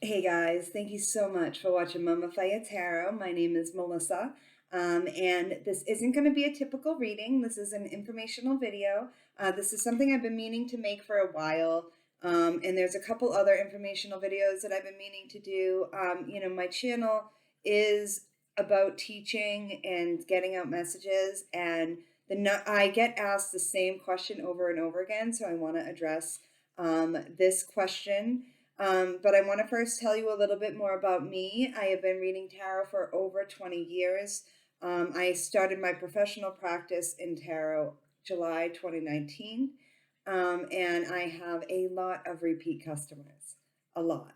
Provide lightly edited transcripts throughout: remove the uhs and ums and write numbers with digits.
Hey guys, thank you so much for watching Mummify Tarot. My name is Melissa, and this isn't going to be a typical reading. This is an informational video. This is something I've been meaning to make for a while, and there's a couple other informational videos that I've been meaning to do. My channel is about teaching and getting out messages, and I get asked the same question over and over again, so I want to address this question. But I want to first tell you a little bit more about me. I have been reading tarot for over 20 years. I started my professional practice in tarot July 2019, and I have a lot of repeat customers, a lot.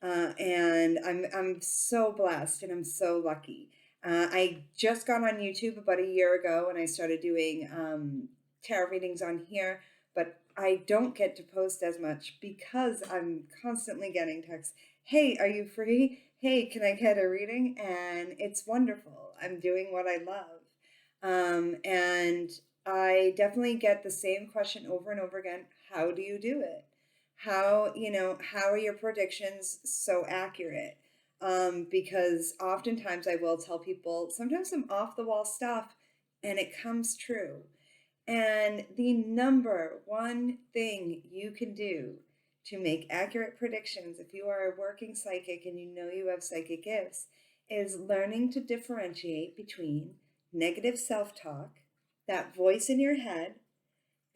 And I'm so blessed and I'm so lucky. I just got on YouTube about a year ago and I started doing tarot readings on here, but I don't get to post as much because I'm constantly getting texts. Hey, are you free? Hey, can I get a reading? And it's wonderful. I'm doing what I love. And I definitely get the same question over and over again. How do you do it? How are your predictions so accurate? Because oftentimes I will tell people, sometimes some off the wall stuff and it comes true. And the number one thing you can do to make accurate predictions, if you are a working psychic and you know you have psychic gifts, is learning to differentiate between negative self-talk, that voice in your head,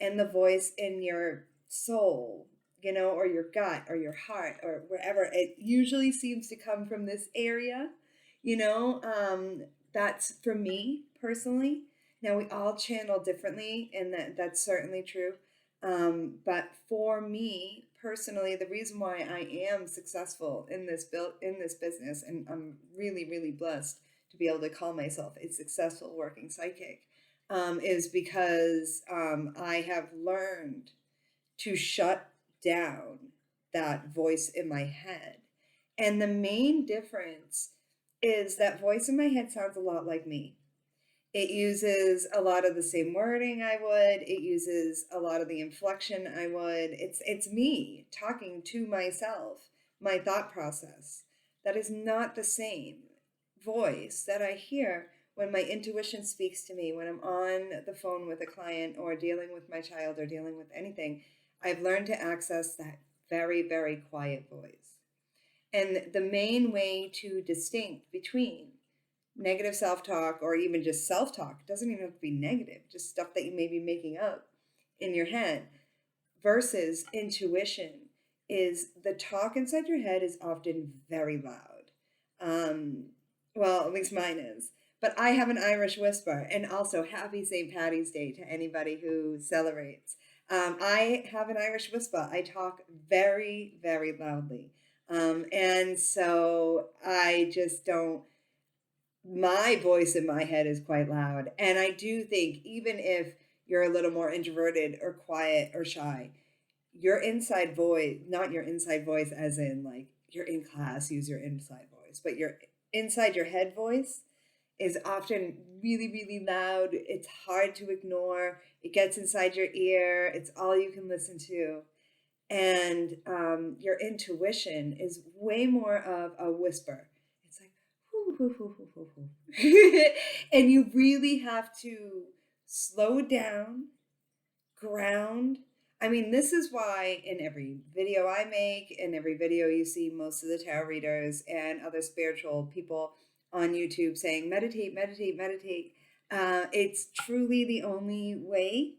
and the voice in your soul, or your gut or your heart or wherever. It usually seems to come from this area, that's for me personally. Now, we all channel differently, and that's certainly true. But for me personally, the reason why I am successful in this business, and I'm really, really blessed to be able to call myself a successful working psychic, is because I have learned to shut down that voice in my head. And the main difference is that voice in my head sounds a lot like me. It uses a lot of the same wording I would. It uses a lot of the inflection I would. It's me talking to myself, my thought process. That is not the same voice that I hear when my intuition speaks to me, when I'm on the phone with a client or dealing with my child or dealing with anything. I've learned to access that very, very quiet voice. And the main way to distinct between negative self-talk or even just self-talk, it doesn't even have to be negative, just stuff that you may be making up in your head, versus intuition, is the talk inside your head is often very loud. Well, at least mine is. But I have an Irish whisper. And also, happy St. Paddy's Day to anybody who celebrates. I have an Irish whisper. I talk very, very loudly. And so I just don't, my voice in my head is quite loud. And I do think even if you're a little more introverted or quiet or shy, your inside voice, not your inside voice as in like you're in class, use your inside voice, but your inside your head voice is often really, really loud. It's hard to ignore. It gets inside your ear. It's all you can listen to. And your intuition is way more of a whisper. It's like, whoo, whoo, whoo, whoo, whoo, whoo. And you really have to slow down, ground. I mean, this is why in every video I make, in every video you see most of the tarot readers and other spiritual people on YouTube saying, meditate, meditate, meditate. It's truly the only way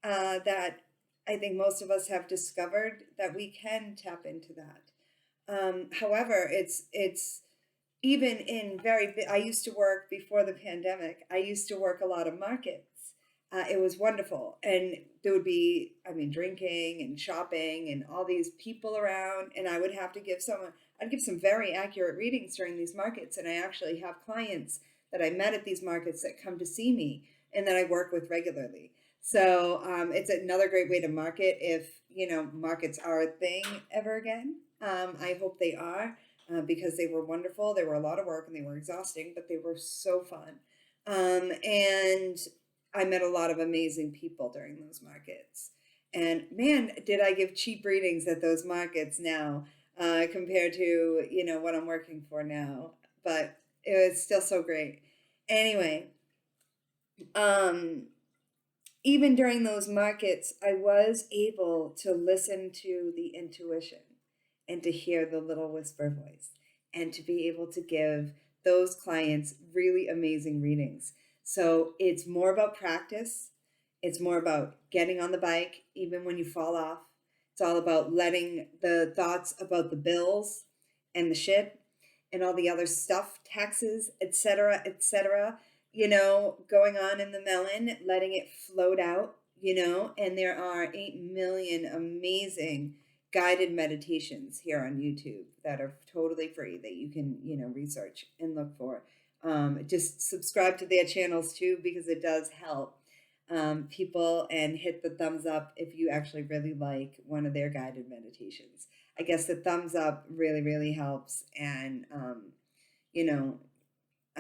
that I think most of us have discovered that we can tap into that. However, it's even in I used to work before the pandemic. I used to work a lot of markets. It was wonderful. And there would be, drinking and shopping and all these people around. And I would have to I'd give some very accurate readings during these markets. And I actually have clients that I met at these markets that come to see me and that I work with regularly. So it's another great way to market if, markets are a thing ever again. I hope they are. Because they were wonderful. They were a lot of work and they were exhausting, but they were so fun. And I met a lot of amazing people during those markets. And man, did I give cheap readings at those markets now. compared to, what I'm working for now. But it was still so great. Anyway, um, even during those markets, I was able to listen to the intuition and to hear the little whisper voice and to be able to give those clients really amazing readings. So it's more about practice. It's more about getting on the bike, even when you fall off. It's all about letting the thoughts about the bills and the shit and all the other stuff, taxes, etc., going on in the melon, letting it float out, and there are 8 million amazing guided meditations here on YouTube that are totally free that you can, research and look for. Just subscribe to their channels too, because it does help people, and hit the thumbs up if you actually really like one of their guided meditations. I guess the thumbs up really, really helps. And,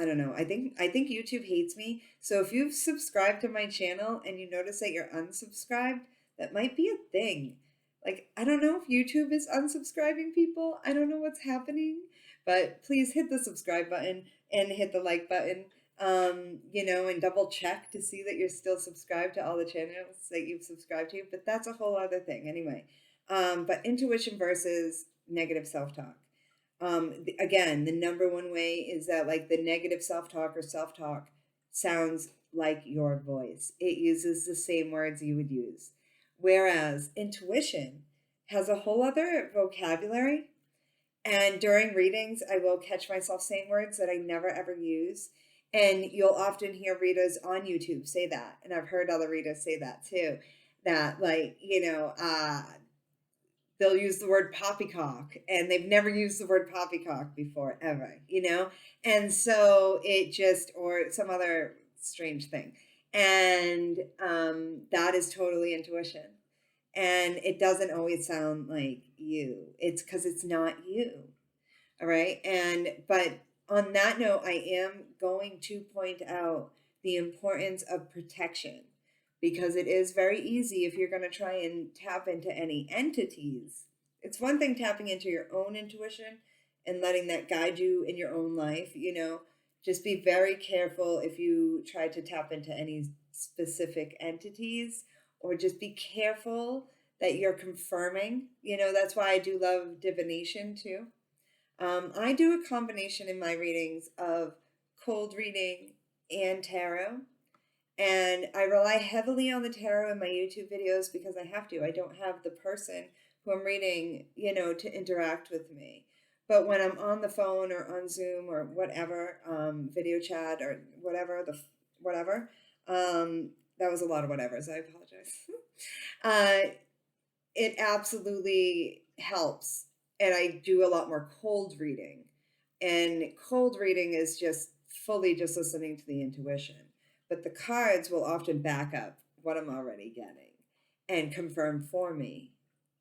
I don't know. I think YouTube hates me. So if you've subscribed to my channel and you notice that you're unsubscribed, that might be a thing. Like, I don't know if YouTube is unsubscribing people. I don't know what's happening, but please hit the subscribe button and hit the like button. And double check to see that you're still subscribed to all the channels that you've subscribed to. But that's a whole other thing anyway. But intuition versus negative self-talk. Again, the number one way is that, like, the negative self-talk or self-talk sounds like your voice. It uses the same words you would use. Whereas intuition has a whole other vocabulary. And during readings, I will catch myself saying words that I never ever use. And you'll often hear readers on YouTube say that. And I've heard other readers say that too. That, like, they'll use the word poppycock, and they've never used the word poppycock before, ever, And so it just, or some other strange thing. And that is totally intuition. And it doesn't always sound like you. It's because it's not you. All right. But on that note, I am going to point out the importance of protection, because it is very easy if you're going to try and tap into any entities. It's one thing tapping into your own intuition and letting that guide you in your own life, Just be very careful if you try to tap into any specific entities, or just be careful that you're confirming. That's why I do love divination too. I do a combination in my readings of cold reading and tarot. And I rely heavily on the tarot in my YouTube videos because I have to. I don't have the person who I'm reading, to interact with me. But when I'm on the phone or on Zoom or whatever, video chat or whatever, that was a lot of whatevers. I apologize. It absolutely helps. And I do a lot more cold reading. And cold reading is just fully just listening to the intuition. But the cards will often back up what I'm already getting and confirm for me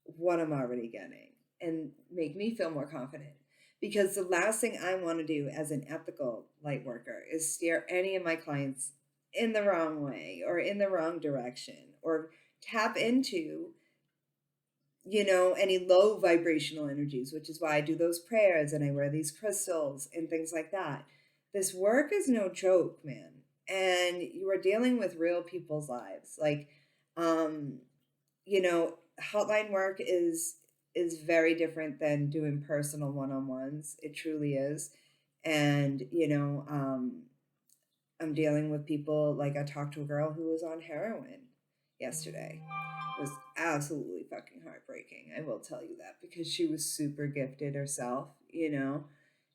what I'm already getting and make me feel more confident. Because the last thing I want to do as an ethical light worker is steer any of my clients in the wrong way or in the wrong direction, or tap into, any low vibrational energies, which is why I do those prayers and I wear these crystals and things like that. This work is no joke, man. And you are dealing with real people's lives. Like, hotline work is very different than doing personal one-on-ones. It truly is. And, I'm dealing with people, like I talked to a girl who was on heroin yesterday. It was absolutely fucking heartbreaking. I will tell you that, because she was super gifted herself,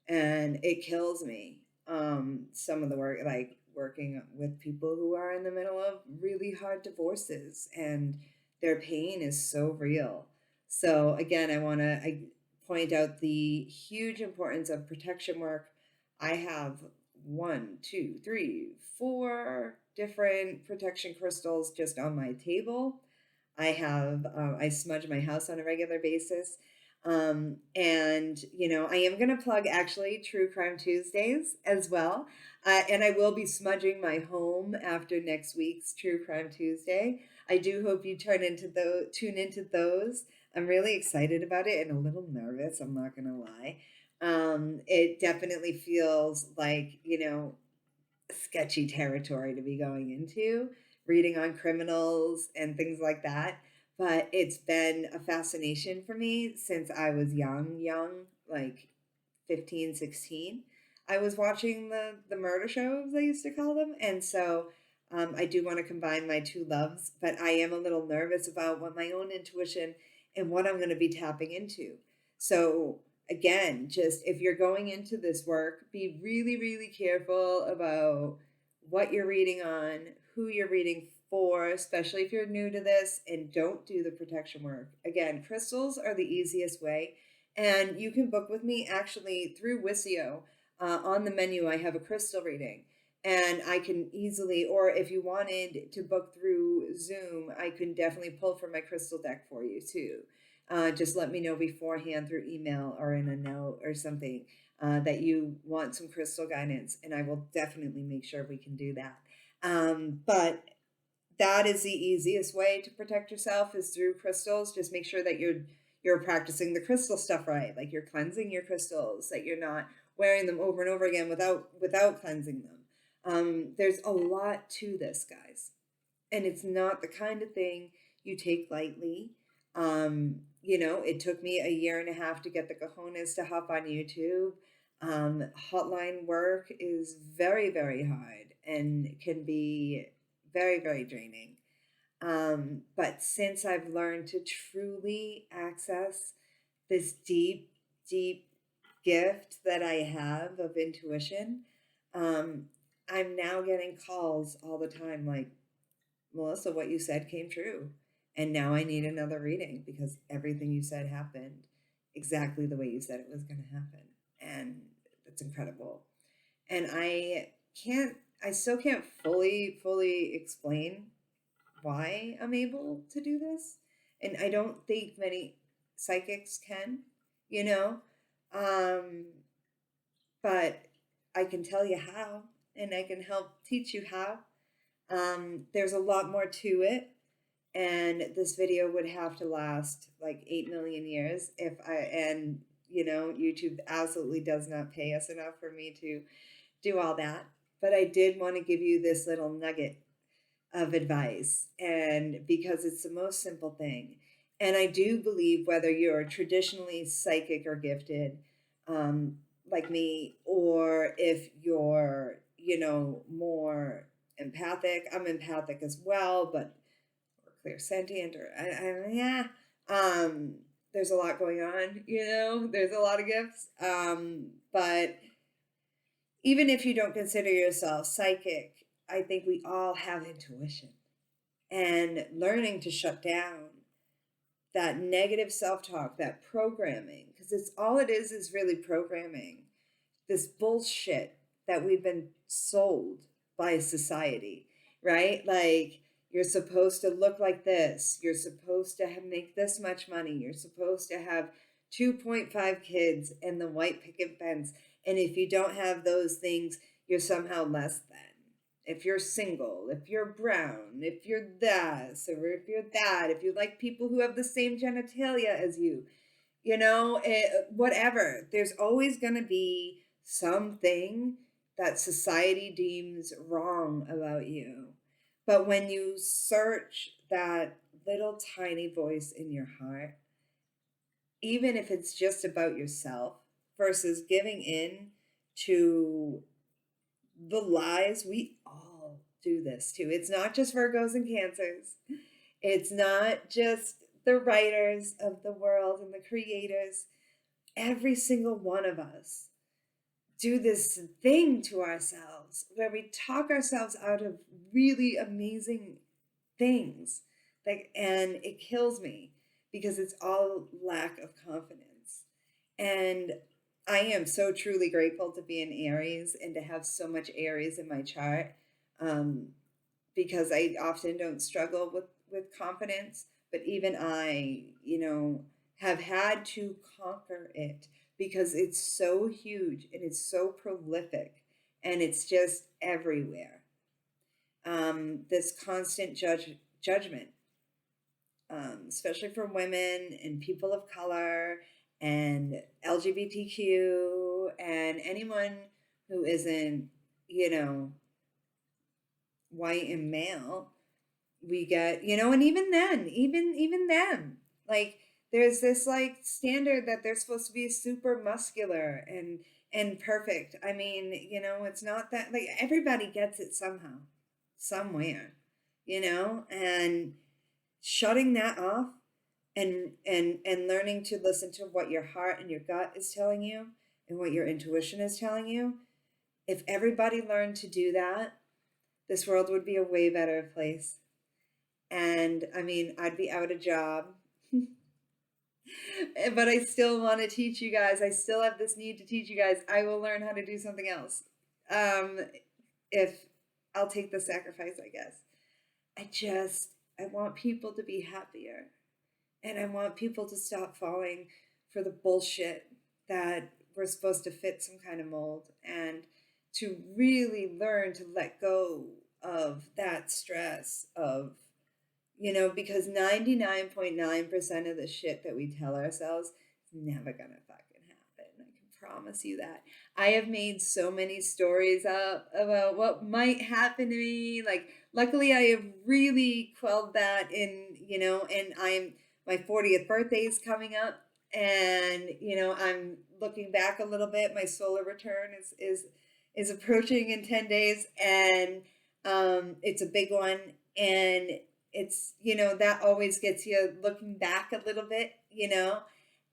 and it kills me. Some of the work, like working with people who are in the middle of really hard divorces, and their pain is so real. So again, I point out the huge importance of protection work. I have 1, 2, 3, 4 different protection crystals just on my table. I smudge my house on a regular basis. And, I am going to plug actually True Crime Tuesdays as well. And I will be smudging my home after next week's True Crime Tuesday. I do hope you tune into those. I'm really excited about it and a little nervous, I'm not gonna lie. It definitely feels like, sketchy territory to be going into, reading on criminals and things like that. But it's been a fascination for me since I was young, like 15, 16. I was watching the murder shows, they used to call them. And so I do want to combine my two loves, but I am a little nervous about what my own intuition and what I'm going to be tapping into. So again, just if you're going into this work, be really, really careful about what you're reading on, who you're reading for, especially if you're new to this, and don't do the protection work. Again, crystals are the easiest way, and you can book with me actually through Wisio. On the menu, I have a crystal reading, and I can easily, or if you wanted to book through Zoom, I can definitely pull from my crystal deck for you too. Just let me know beforehand through email or in a note or something that you want some crystal guidance, and I will definitely make sure we can do that. But that is the easiest way to protect yourself is through crystals. Just make sure that you're practicing the crystal stuff right, like you're cleansing your crystals, that you're not wearing them over and over again without cleansing them. There's a lot to this, guys, and it's not the kind of thing you take lightly. It took me a year and a half to get the cojones to hop on YouTube. Hotline work is very, very hard and can be very, very draining. But since I've learned to truly access this deep, deep gift that I have of intuition, I'm now getting calls all the time like, Melissa, what you said came true. And now I need another reading because everything you said happened exactly the way you said it was going to happen. And that's incredible. And I still can't fully explain why I'm able to do this. And I don't think many psychics can, you know? Um, but I can tell you how, and I can help teach you how. There's a lot more to it, and this video would have to last like 8 million years YouTube absolutely does not pay us enough for me to do all that. But I did want to give you this little nugget of advice, and because it's the most simple thing. And I do believe whether you're traditionally psychic or gifted, like me, or if you're, more empathic, I'm empathic as well, but or clairsentient, or yeah, there's a lot going on, there's a lot of gifts. But even if you don't consider yourself psychic, I think we all have intuition, and learning to shut down that negative self-talk, that programming, because it's all it is really programming, this bullshit that we've been sold by society, right? Like, you're supposed to look like this, you're supposed to make this much money, you're supposed to have 2.5 kids and the white picket fence, and if you don't have those things, you're somehow less than. If you're single, if you're brown, if you're this, or if you're that, if you like people who have the same genitalia as you, whatever. There's always going to be something that society deems wrong about you. But when you search that little tiny voice in your heart, even if it's just about yourself versus giving in to the lies, we all do this too. It's not just Virgos and Cancers. It's not just the writers of the world and the creators. Every single one of us do this thing to ourselves where we talk ourselves out of really amazing things. And it kills me because it's all lack of confidence. And I am so truly grateful to be in Aries and to have so much Aries in my chart, because I often don't struggle with confidence, but even I, have had to conquer it because it's so huge and it's so prolific and it's just everywhere. This constant judgment especially for women and people of color and LGBTQ and anyone who isn't, you know, white and male. We get, you know, and even then, even them, like there's this like standard that they're supposed to be super muscular and perfect. I mean, you know, it's not that, like, everybody gets it somehow, somewhere, you know, and shutting that off and learning to listen to what your heart and your gut is telling you and what your intuition is telling you. If everybody learned to do that, this world would be a way better place. And I mean, I'd be out of job. But I still want to teach you guys. I still have this need to teach you guys. I will learn how to do something else. If I'll take the sacrifice, I guess. I want people to be happier. And I want people to stop falling for the bullshit that we're supposed to fit some kind of mold, and to really learn to let go of that stress of, you know, because 99.9% of the shit that we tell ourselves is never gonna fucking happen. I can promise you that. I have made so many stories up about what might happen to me. Like, luckily I have really quelled that in, you know, and my 40th birthday is coming up, and, you know, I'm looking back a little bit. My Sola return is approaching in 10 days, and it's a big one, and it's, you know, that always gets you looking back a little bit, you know,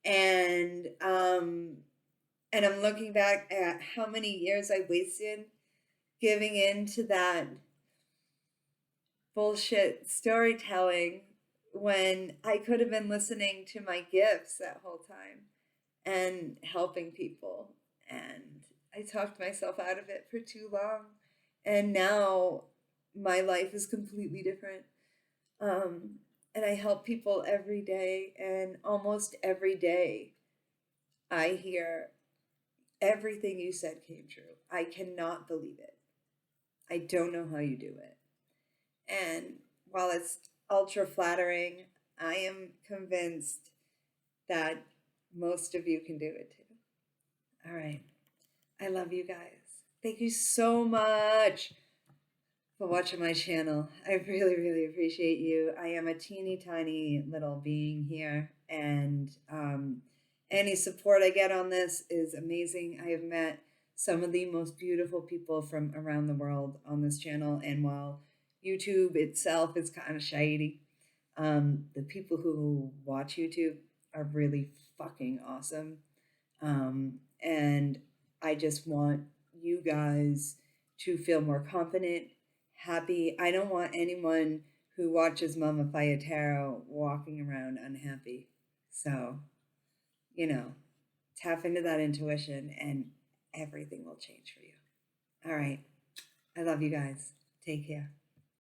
and I'm looking back at how many years I wasted giving in to that bullshit storytelling when I could have been listening to my gifts that whole time and helping people. And I talked myself out of it for too long. And now my life is completely different. And I help people every day, and almost every day I hear, everything you said came true. I cannot believe it. I don't know how you do it. And while it's ultra flattering, I am convinced that most of you can do it too. All right. I love you guys. Thank you so much for watching my channel. I really, really appreciate you. I am a teeny tiny little being here, and any support I get on this is amazing. I have met some of the most beautiful people from around the world on this channel, and while YouTube itself is kind of shady, the people who watch YouTube are really fucking awesome. And I just want you guys to feel more confident, happy. I don't want anyone who watches Mummify Tarot walking around unhappy. So, you know, tap into that intuition and everything will change for you. All right. I love you guys. Take care.